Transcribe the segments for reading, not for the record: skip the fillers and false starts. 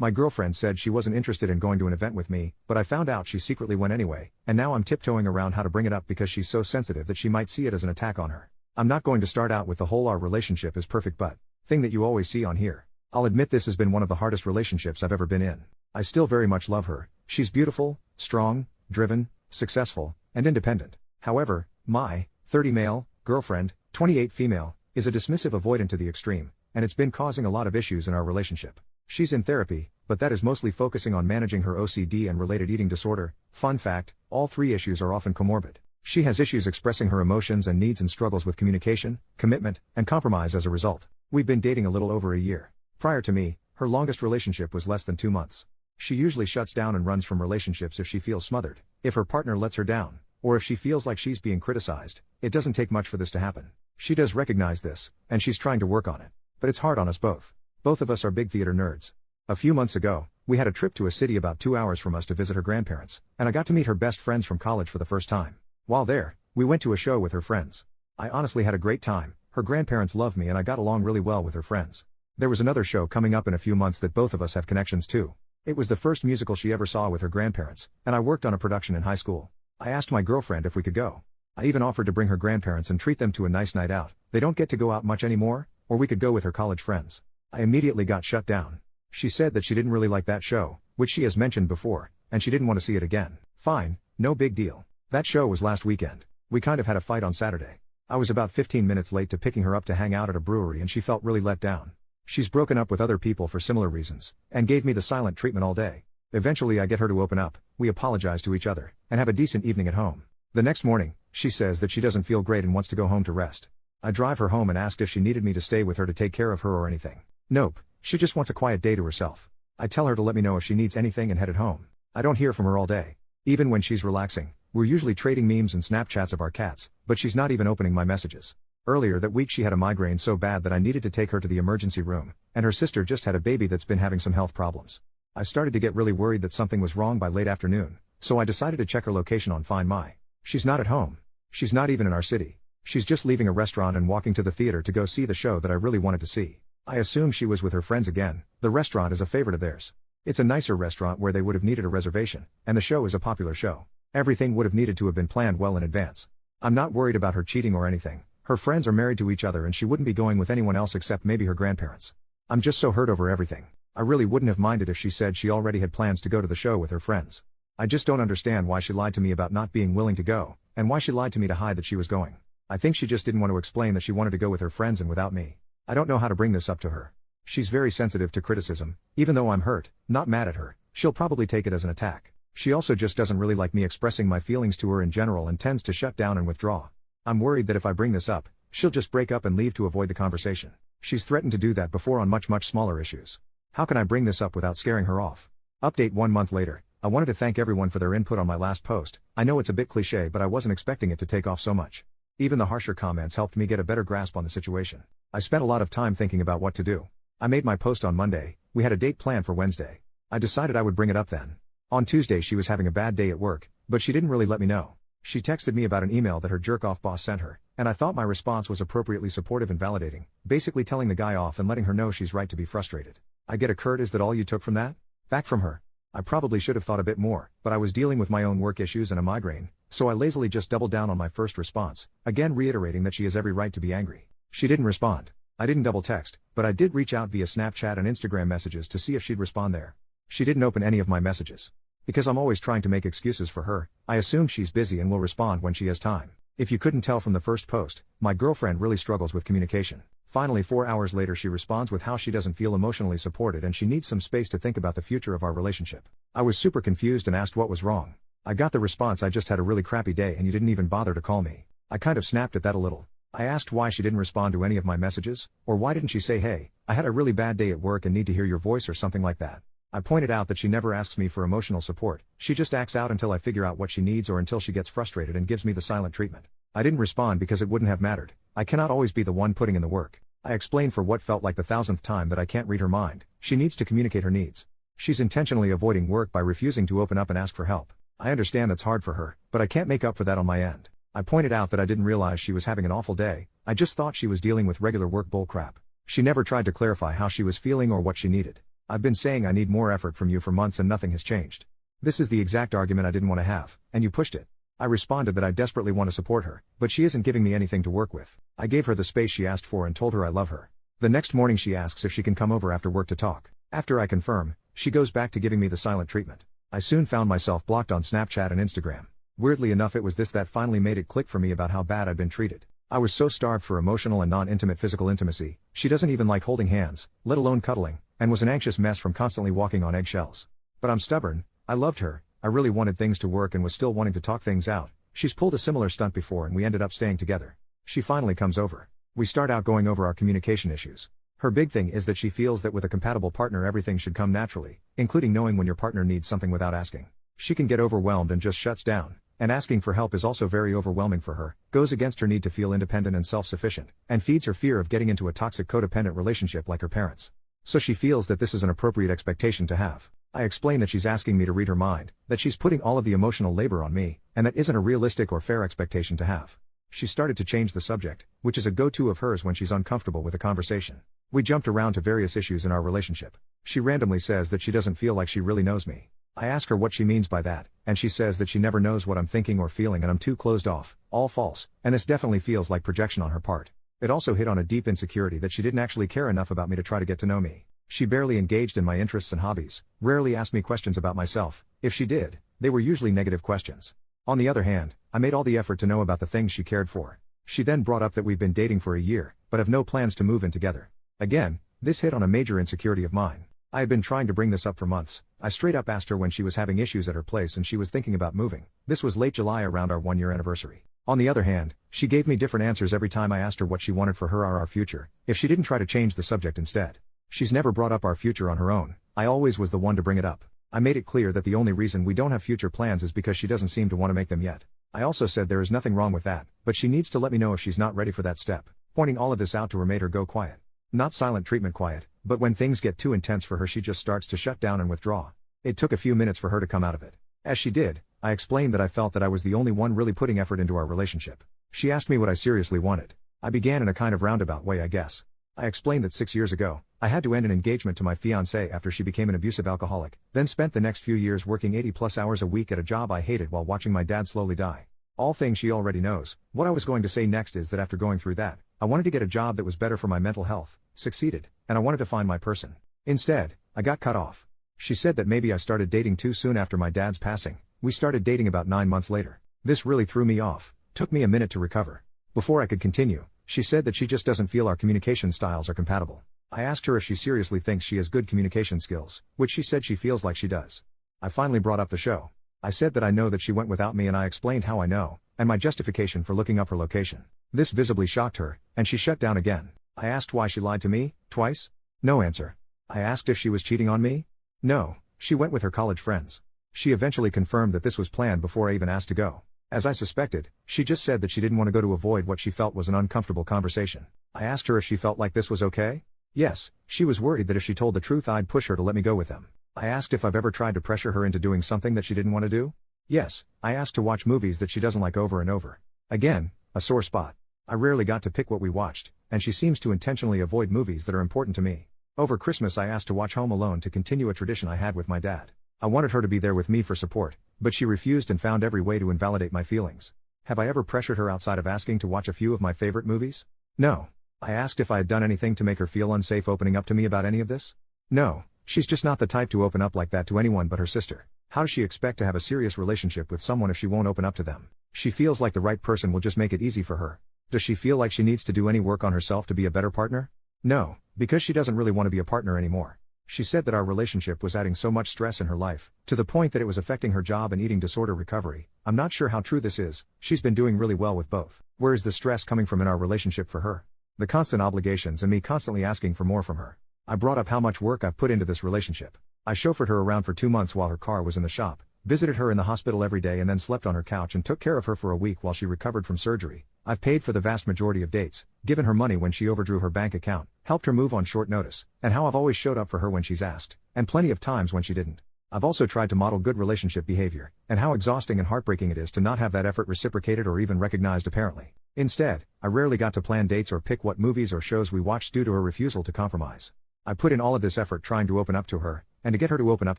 My girlfriend said she wasn't interested in going to an event with me, but I found out she secretly went anyway, and now I'm tiptoeing around how to bring it up because she's so sensitive that she might see it as an attack on her. I'm not going to start out with the whole "our relationship is perfect but" thing that you always see on here. I'll admit this has been one of the hardest relationships I've ever been in. I still very much love her. She's beautiful, strong, driven, successful, and independent. However, my 30 male girlfriend, 28 female, is a dismissive avoidant to the extreme, and it's been causing a lot of issues in our relationship. She's in therapy, but that is mostly focusing on managing her OCD and related eating disorder. Fun fact, all three issues are often comorbid. She has issues expressing her emotions and needs and struggles with communication, commitment, and compromise as a result. We've been dating a little over a year. Prior to me, her longest relationship was less than 2 months. She usually shuts down and runs from relationships if she feels smothered, if her partner lets her down, or if she feels like she's being criticized. It doesn't take much for this to happen. She does recognize this, and she's trying to work on it. But it's hard on us both. Both of us are big theater nerds. A few months ago, we had a trip to a city about 2 hours from us to visit her grandparents, and I got to meet her best friends from college for the first time. While there, we went to a show with her friends. I honestly had a great time. Her grandparents love me and I got along really well with her friends. There was another show coming up in a few months that both of us have connections to. It was the first musical she ever saw with her grandparents, and I worked on a production in high school. I asked my girlfriend if we could go. I even offered to bring her grandparents and treat them to a nice night out. They don't get to go out much anymore, or we could go with her college friends. I immediately got shut down. She said that she didn't really like that show, which she has mentioned before, and she didn't want to see it again. Fine, no big deal. That show was last weekend. We kind of had a fight on Saturday. I was about 15 minutes late to picking her up to hang out at a brewery and she felt really let down. She's broken up with other people for similar reasons, and gave me the silent treatment all day. Eventually I get her to open up, we apologize to each other, and have a decent evening at home. The next morning, she says that she doesn't feel great and wants to go home to rest. I drive her home and asked if she needed me to stay with her to take care of her or anything. Nope, she just wants a quiet day to herself. I tell her to let me know if she needs anything and headed home. I don't hear from her all day. Even when she's relaxing, we're usually trading memes and Snapchats of our cats, but she's not even opening my messages. Earlier that week she had a migraine so bad that I needed to take her to the emergency room, and her sister just had a baby that's been having some health problems. I started to get really worried that something was wrong by late afternoon, so I decided to check her location on Find My. She's not at home. She's not even in our city. She's just leaving a restaurant and walking to the theater to go see the show that I really wanted to see. I assume she was with her friends again. The restaurant is a favorite of theirs. It's a nicer restaurant where they would have needed a reservation, and the show is a popular show. Everything would have needed to have been planned well in advance. I'm not worried about her cheating or anything. Her friends are married to each other and she wouldn't be going with anyone else except maybe her grandparents. I'm just so hurt over everything. I really wouldn't have minded if she said she already had plans to go to the show with her friends. I just don't understand why she lied to me about not being willing to go, and why she lied to me to hide that she was going. I think she just didn't want to explain that she wanted to go with her friends and without me. I don't know how to bring this up to her. She's very sensitive to criticism. Even though I'm hurt, not mad at her, she'll probably take it as an attack. She also just doesn't really like me expressing my feelings to her in general and tends to shut down and withdraw. I'm worried that if I bring this up, she'll just break up and leave to avoid the conversation. She's threatened to do that before on much smaller issues. How can I bring this up without scaring her off? Update 1 month later. I wanted to thank everyone for their input on my last post. I know it's a bit cliche, but I wasn't expecting it to take off so much. Even the harsher comments helped me get a better grasp on the situation. I spent a lot of time thinking about what to do. I made my post on Monday. We had a date planned for Wednesday. I decided I would bring it up then. On Tuesday she was having a bad day at work, but she didn't really let me know. She texted me about an email that her jerk-off boss sent her, and I thought my response was appropriately supportive and validating, basically telling the guy off and letting her know she's right to be frustrated. I get a Kurt, is that all you took from that? Back from her. I probably should have thought a bit more, but I was dealing with my own work issues and a migraine, so I lazily just doubled down on my first response, again reiterating that she has every right to be angry. She didn't respond. I didn't double text, but I did reach out via Snapchat and Instagram messages to see if she'd respond there. She didn't open any of my messages. Because I'm always trying to make excuses for her, I assume she's busy and will respond when she has time. If you couldn't tell from the first post, my girlfriend really struggles with communication. Finally 4 hours later she responds with how she doesn't feel emotionally supported and she needs some space to think about the future of our relationship. I was super confused and asked what was wrong. I got the response, I just had a really crappy day and you didn't even bother to call me. I kind of snapped at that a little. I asked why she didn't respond to any of my messages, or why didn't she say, hey, I had a really bad day at work and need to hear your voice or something like that. I pointed out that she never asks me for emotional support. She just acts out until I figure out what she needs or until she gets frustrated and gives me the silent treatment. I didn't respond because it wouldn't have mattered. I cannot always be the one putting in the work. I explained for what felt like the 1000th time that I can't read her mind. She needs to communicate her needs. She's intentionally avoiding work by refusing to open up and ask for help. I understand that's hard for her, but I can't make up for that on my end. I pointed out that I didn't realize she was having an awful day. I just thought she was dealing with regular work bullcrap. She never tried to clarify how she was feeling or what she needed. I've been saying I need more effort from you for months and nothing has changed. This is the exact argument I didn't want to have, and you pushed it. I responded that I desperately want to support her, but she isn't giving me anything to work with. I gave her the space she asked for and told her I love her. The next morning she asks if she can come over after work to talk. After I confirm, she goes back to giving me the silent treatment. I soon found myself blocked on Snapchat and Instagram. Weirdly enough, it was this that finally made it click for me about how bad I'd been treated. I was so starved for emotional and non-intimate physical intimacy. She doesn't even like holding hands, let alone cuddling, and was an anxious mess from constantly walking on eggshells. But I'm stubborn. I loved her. I really wanted things to work and was still wanting to talk things out. She's pulled a similar stunt before and we ended up staying together. She finally comes over. We start out going over our communication issues. Her big thing is that she feels that with a compatible partner everything should come naturally, including knowing when your partner needs something without asking. She can get overwhelmed and just shuts down. And asking for help is also very overwhelming for her, goes against her need to feel independent and self-sufficient, and feeds her fear of getting into a toxic codependent relationship like her parents. So she feels that this is an appropriate expectation to have. I explain that she's asking me to read her mind, that she's putting all of the emotional labor on me, and that isn't a realistic or fair expectation to have. She started to change the subject, which is a go-to of hers when she's uncomfortable with a conversation. We jumped around to various issues in our relationship. She randomly says that she doesn't feel like she really knows me. I ask her what she means by that, and she says that she never knows what I'm thinking or feeling and I'm too closed off, all false, and this definitely feels like projection on her part. It also hit on a deep insecurity that she didn't actually care enough about me to try to get to know me. She barely engaged in my interests and hobbies, rarely asked me questions about myself. If she did, they were usually negative questions. On the other hand, I made all the effort to know about the things she cared for. She then brought up that we've been dating for a year, but have no plans to move in together. Again, this hit on a major insecurity of mine. I had been trying to bring this up for months. I straight up asked her when she was having issues at her place and she was thinking about moving. This was late July around our 1-year anniversary. On the other hand, she gave me different answers every time I asked her what she wanted for her or our future, if she didn't try to change the subject instead. She's never brought up our future on her own. I always was the one to bring it up. I made it clear that the only reason we don't have future plans is because she doesn't seem to want to make them yet. I also said there is nothing wrong with that, but she needs to let me know if she's not ready for that step. Pointing all of this out to her made her go quiet. Not silent treatment quiet, but when things get too intense for her she just starts to shut down and withdraw. It took a few minutes for her to come out of it. As she did, I explained that I felt that I was the only one really putting effort into our relationship. She asked me what I seriously wanted. I began in a kind of roundabout way, I guess. I explained that 6 years ago, I had to end an engagement to my fiancée after she became an abusive alcoholic, then spent the next few years working 80+ hours a week at a job I hated while watching my dad slowly die. All things she already knows. What I was going to say next is that after going through that, I wanted to get a job that was better for my mental health, succeeded, and I wanted to find my person. Instead, I got cut off. She said that maybe I started dating too soon after my dad's passing. We started dating about 9 months later. This really threw me off. Took me a minute to recover. Before I could continue, she said that she just doesn't feel our communication styles are compatible. I asked her if she seriously thinks she has good communication skills, which she said she feels like she does. I finally brought up the show. I said that I know that she went without me and I explained how I know, and my justification for looking up her location. This visibly shocked her, and she shut down again. I asked why she lied to me, twice? No answer. I asked if she was cheating on me? No, she went with her college friends. She eventually confirmed that this was planned before I even asked to go. As I suspected, she just said that she didn't want to go to avoid what she felt was an uncomfortable conversation. I asked her if she felt like this was okay? Yes, she was worried that if she told the truth I'd push her to let me go with them. I asked if I've ever tried to pressure her into doing something that she didn't want to do? Yes, I asked to watch movies that she doesn't like over and over. Again, a sore spot. I rarely got to pick what we watched, and she seems to intentionally avoid movies that are important to me. Over Christmas I asked to watch Home Alone to continue a tradition I had with my dad. I wanted her to be there with me for support, but she refused and found every way to invalidate my feelings. Have I ever pressured her outside of asking to watch a few of my favorite movies? No. I asked if I had done anything to make her feel unsafe opening up to me about any of this? No, she's just not the type to open up like that to anyone but her sister. How does she expect to have a serious relationship with someone if she won't open up to them? She feels like the right person will just make it easy for her. Does she feel like she needs to do any work on herself to be a better partner? No, because she doesn't really want to be a partner anymore. She said that our relationship was adding so much stress in her life, to the point that it was affecting her job and eating disorder recovery. I'm not sure how true this is. She's been doing really well with both. Where is the stress coming from in our relationship for her? The constant obligations and me constantly asking for more from her. I brought up how much work I've put into this relationship. I chauffeured her around for 2 months while her car was in the shop, visited her in the hospital every day and then slept on her couch and took care of her for a week while she recovered from surgery. I've paid for the vast majority of dates, given her money when she overdrew her bank account, helped her move on short notice, and how I've always showed up for her when she's asked, and plenty of times when she didn't. I've also tried to model good relationship behavior, and how exhausting and heartbreaking it is to not have that effort reciprocated or even recognized apparently. Instead, I rarely got to plan dates or pick what movies or shows we watched due to her refusal to compromise. I put in all of this effort trying to open up to her, and to get her to open up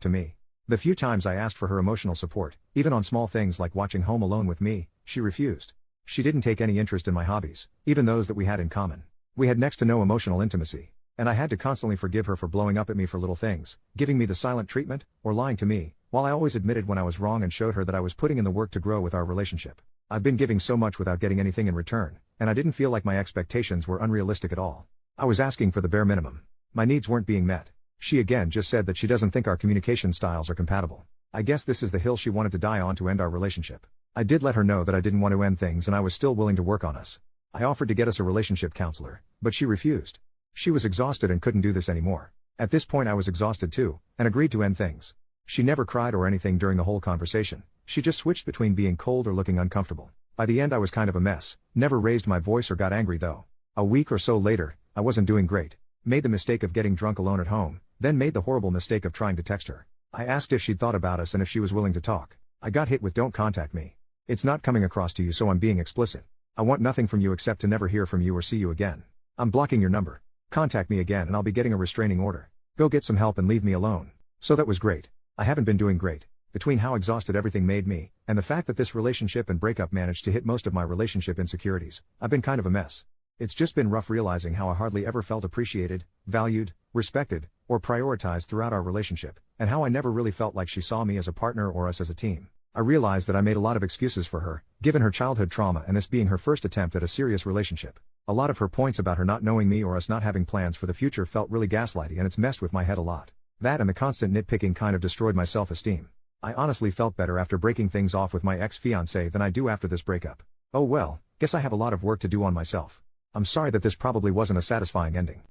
to me. The few times I asked for her emotional support, even on small things like watching Home Alone with me, she refused. She didn't take any interest in my hobbies, even those that we had in common. We had next to no emotional intimacy, and I had to constantly forgive her for blowing up at me for little things, giving me the silent treatment, or lying to me, while I always admitted when I was wrong and showed her that I was putting in the work to grow with our relationship. I've been giving so much without getting anything in return, and I didn't feel like my expectations were unrealistic at all. I was asking for the bare minimum. My needs weren't being met. She again just said that she doesn't think our communication styles are compatible. I guess this is the hill she wanted to die on to end our relationship. I did let her know that I didn't want to end things and I was still willing to work on us. I offered to get us a relationship counselor, but she refused. She was exhausted and couldn't do this anymore. At this point I was exhausted too, and agreed to end things. She never cried or anything during the whole conversation. She just switched between being cold or looking uncomfortable. By the end I was kind of a mess, never raised my voice or got angry though. A week or so later, I wasn't doing great. Made the mistake of getting drunk alone at home, then made the horrible mistake of trying to text her. I asked if she'd thought about us and if she was willing to talk. I got hit with "don't contact me. It's not coming across to you, so I'm being explicit. I want nothing from you except to never hear from you or see you again. I'm blocking your number. Contact me again and I'll be getting a restraining order. Go get some help and leave me alone." So that was great. I haven't been doing great. Between how exhausted everything made me, and the fact that this relationship and breakup managed to hit most of my relationship insecurities, I've been kind of a mess. It's just been rough realizing how I hardly ever felt appreciated, valued, respected, or prioritized throughout our relationship, and how I never really felt like she saw me as a partner or us as a team. I realized that I made a lot of excuses for her, given her childhood trauma and this being her first attempt at a serious relationship. A lot of her points about her not knowing me or us not having plans for the future felt really gaslighty, and it's messed with my head a lot. That and the constant nitpicking kind of destroyed my self-esteem. I honestly felt better after breaking things off with my ex-fiancé than I do after this breakup. Oh well, guess I have a lot of work to do on myself. I'm sorry that this probably wasn't a satisfying ending.